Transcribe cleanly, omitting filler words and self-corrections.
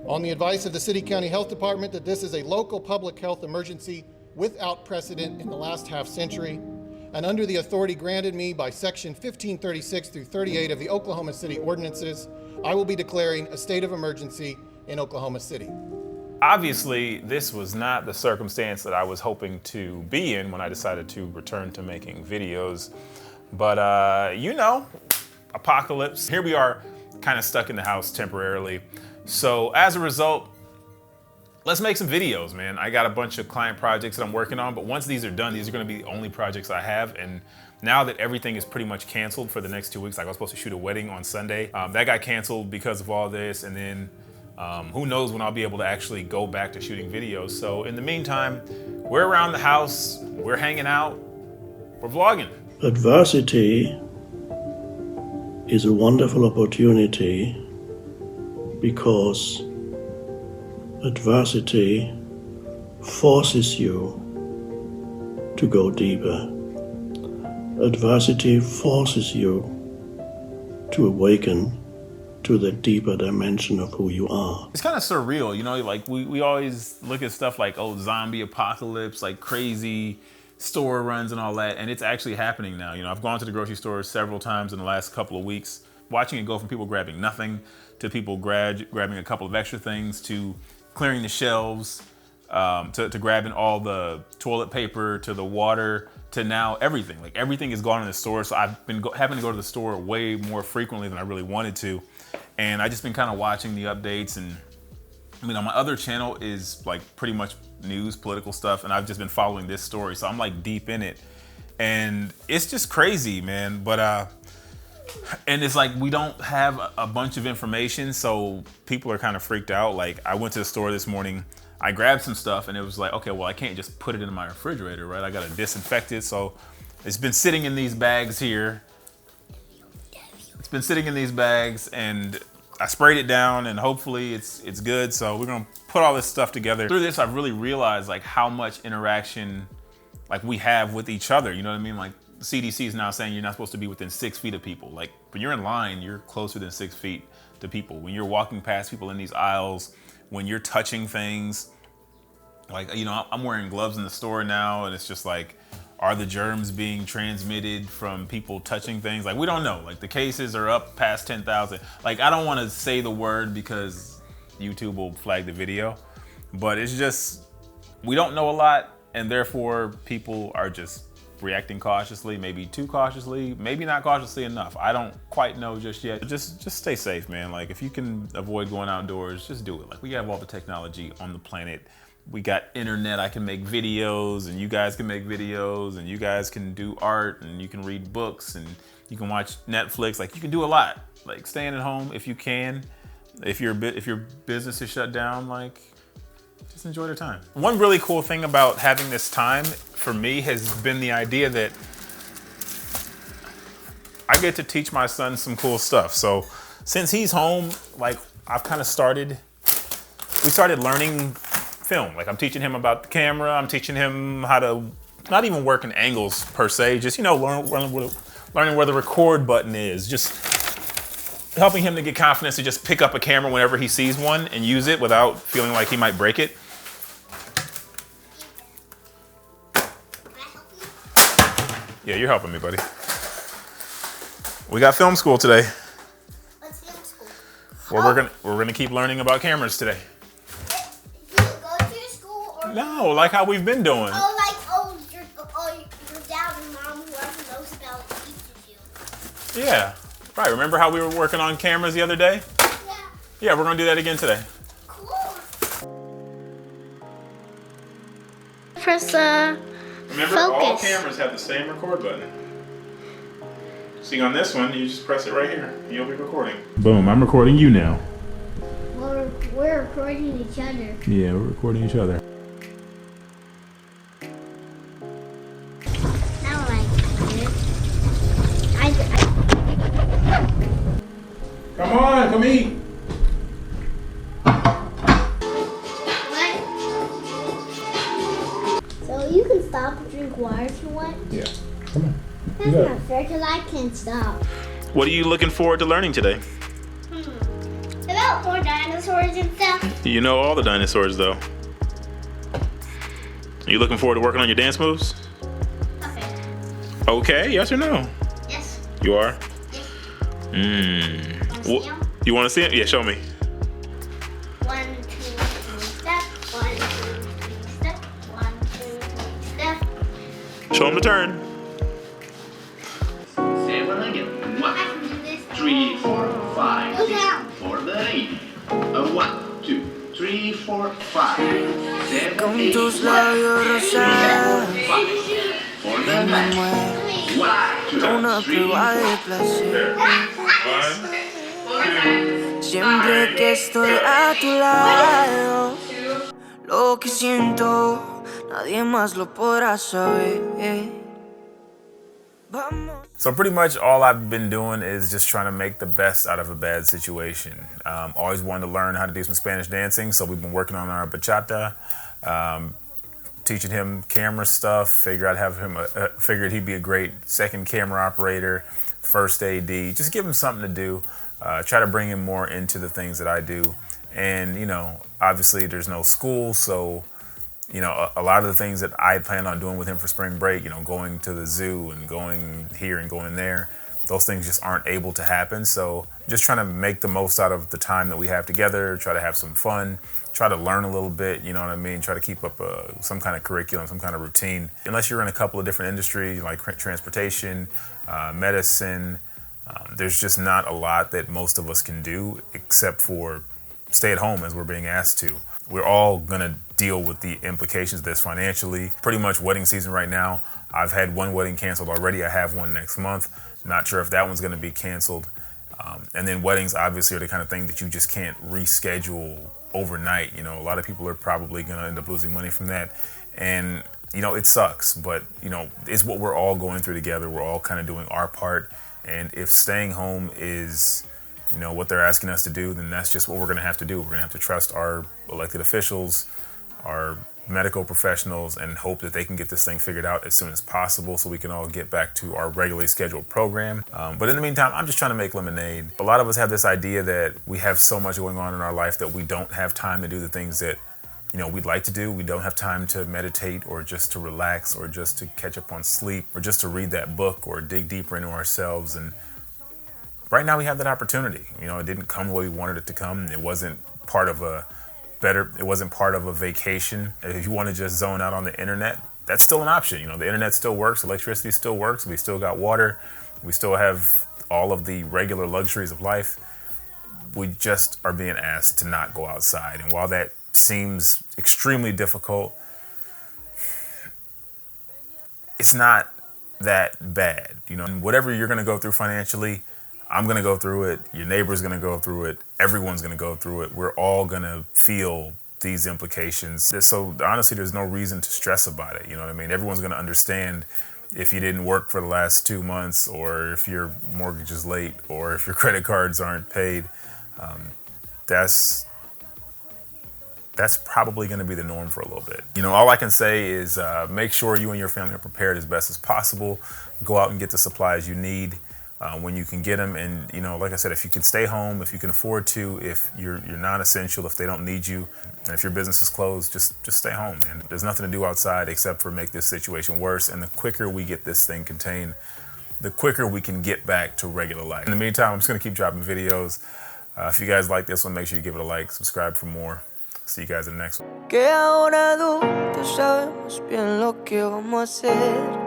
On the advice of the City County Health Department that this is a local public health emergency without precedent in the last half century, and under the authority granted me by Section 1536 through 38 of the Oklahoma City Ordinances, I will be declaring a state of emergency in Oklahoma City. Obviously, this was not the circumstance that I was hoping to be in when I decided to return to making videos. But you know, apocalypse. Here we are, kind of stuck in the house temporarily. So as a result, let's make some videos, man. I got a bunch of client projects that I'm working on, but once these are done, these are gonna be the only projects I have. And now that everything is pretty much canceled for the next 2 weeks, like I was supposed to shoot a wedding on Sunday, that got canceled because of all this. And then who knows when I'll be able to actually go back to shooting videos. So in the meantime, we're around the house, we're hanging out, we're vlogging. Adversity is a wonderful opportunity because adversity forces you to go deeper. Adversity forces you to awaken to the deeper dimension of who you are. It's kind of surreal, you know, like we always look at stuff like, oh, zombie apocalypse, like crazy store runs and all that, and it's actually happening now. You know, I've gone to the grocery store several times in the last couple of weeks, watching it go from people grabbing nothing to people grabbing a couple of extra things to clearing the shelves, to grabbing all the toilet paper, to the water, to now everything. Like everything is gone in the store, so I've been having to go to the store way more frequently than I really wanted to. And I just been kind of watching the updates, and I mean, on my other channel is like pretty much news, political stuff, and I've just been following this story, so I'm like deep in it. And it's just crazy, man. But and it's like we don't have a bunch of information, so people are kind of freaked out. Like I went to the store this morning, I grabbed some stuff, and it was like, okay, well, I can't just put it in my refrigerator, right? I gotta disinfect it. So it's been sitting in these bags here. It's been sitting in these bags, and I sprayed it down, and hopefully it's good. So we're gonna put all this stuff together. Through this, I've really realized like how much interaction like we have with each other. You know what I mean? Like the CDC is now saying you're not supposed to be within 6 feet of people. Like when you're in line, you're closer than 6 feet to people. When you're walking past people in these aisles, when you're touching things, like, you know, I'm wearing gloves in the store now, and it's just like, are the germs being transmitted from people touching things? Like, we don't know. Like, the cases are up past 10,000. Like, I don't want to say the word because YouTube will flag the video, but it's just, we don't know a lot, and therefore people are just reacting cautiously, maybe too cautiously, maybe not cautiously enough. I don't quite know just yet. Just stay safe, man. Like, if you can avoid going outdoors, just do it. Like, we have all the technology on the planet. We got internet, I can make videos, and you guys can make videos, and you guys can do art, and you can read books, and you can watch Netflix. Like, you can do a lot. Like, staying at home if you can. If your business is shut down, like, just enjoy the time. One really cool thing about having this time for me has been the idea that I get to teach my son some cool stuff. So since he's home, like, I've kind of we started learning film. Like, I'm teaching him about the camera. I'm teaching him how to not even work in angles per se, just, you know, learning where the record button is, just helping him to get confidence to just pick up a camera whenever he sees one and use it without feeling like he might break it. Yeah, you're helping me, buddy. We got film school today. What's film school? Well, we're gonna keep learning about cameras today. Do you go to school or No, like how we've been doing. Your dad and mom, whoever knows about teaches you. Yeah, right. Remember how we were working on cameras the other day? Yeah. Yeah, we're gonna do that again today. Cool. Press Remember, all cameras have the same record button. See, on this one, you just press it right here. You'll be recording. Boom, I'm recording you now. We're recording each other. Yeah, we're recording each other. Now I get it. Come on, come eat. What? So you can stop and drink water if you want? Yeah, come on. That's not fair because I can't stop. What are you looking forward to learning today? About about more dinosaurs and stuff. You know all the dinosaurs, though. Are you looking forward to working on your dance moves? Okay. Okay, yes or no? Yes. You are? Yes. Well, See 'em? you want to see it? Yeah, show me. 1, 2, 3, step. 1, 2, 3, step. 1, 2, 3, step. Show him the turn. 7 again. I can do this. 3, 4, 5, Go 6 down. for the lady. 1, 2, 3, 4, 5, 7, Con 8, tus labios rosados 5 for the me man. muero. 1, Una 2, 3, prueba de placer. Siempre que estoy a tu lado, lo que siento, nadie más lo podrá saber. Vamos. So pretty much all I've been doing is just trying to make the best out of a bad situation. Always wanted to learn how to do some Spanish dancing, so we've been working on our bachata, teaching him camera stuff. Figured he'd be a great second camera operator, first AD. Just give him something to do. Try to bring him more into the things that I do. And you know, obviously there's no school, so you know, a lot of the things that I planned on doing with him for spring break, you know, going to the zoo and going here and going there, those things just aren't able to happen. So just trying to make the most out of the time that we have together, try to have some fun, try to learn a little bit, you know what I mean? Try to keep up some kind of curriculum, some kind of routine. Unless you're in a couple of different industries like transportation, medicine, there's just not a lot that most of us can do except for stay at home as we're being asked to. We're all gonna deal with the implications of this financially. Pretty much wedding season right now. I've had one wedding canceled already. I have one next month. Not sure if that one's gonna be canceled. And then weddings obviously are the kind of thing that you just can't reschedule overnight. You know, a lot of people are probably gonna end up losing money from that. And you know, it sucks, but you know, it's what we're all going through together. We're all kind of doing our part. And if staying home is, you know, what they're asking us to do, then that's just what we're gonna have to do. We're gonna have to trust our elected officials, our medical professionals, and hope that they can get this thing figured out as soon as possible so we can all get back to our regularly scheduled program. But in the meantime, I'm just trying to make lemonade. A lot of us have this idea that we have so much going on in our life that we don't have time to do the things that, you know, we'd like to do. We don't have time to meditate or just to relax or just to catch up on sleep or just to read that book or dig deeper into ourselves. And right now we have that opportunity. You know, it didn't come the way we wanted it to come. It wasn't part of a vacation. If you want to just zone out on the internet, that's still an option. You know, the internet still works, electricity still works, we still got water, we still have all of the regular luxuries of life. We just are being asked to not go outside. And while that seems extremely difficult, it's not that bad. You know, and whatever you're gonna go through financially, I'm gonna go through it, your neighbor's gonna go through it, everyone's gonna go through it. We're all gonna feel these implications. So honestly, there's no reason to stress about it, you know what I mean? Everyone's gonna understand if you didn't work for the last 2 months, or if your mortgage is late, or if your credit cards aren't paid. That's probably gonna be the norm for a little bit. You know, all I can say is make sure you and your family are prepared as best as possible. Go out and get the supplies you need when you can get them. And you know, like I said, if you can stay home, if you can afford to, if you're non-essential, if they don't need you, and if your business is closed, just stay home, man. There's nothing to do outside except for make this situation worse. And the quicker we get this thing contained, the quicker we can get back to regular life. In the meantime, I'm just gonna keep dropping videos. If you guys like this one, make sure you give it a like, subscribe for more. See you guys in the next one. Que ahora adultos sabemos bien lo que vamos a hacer.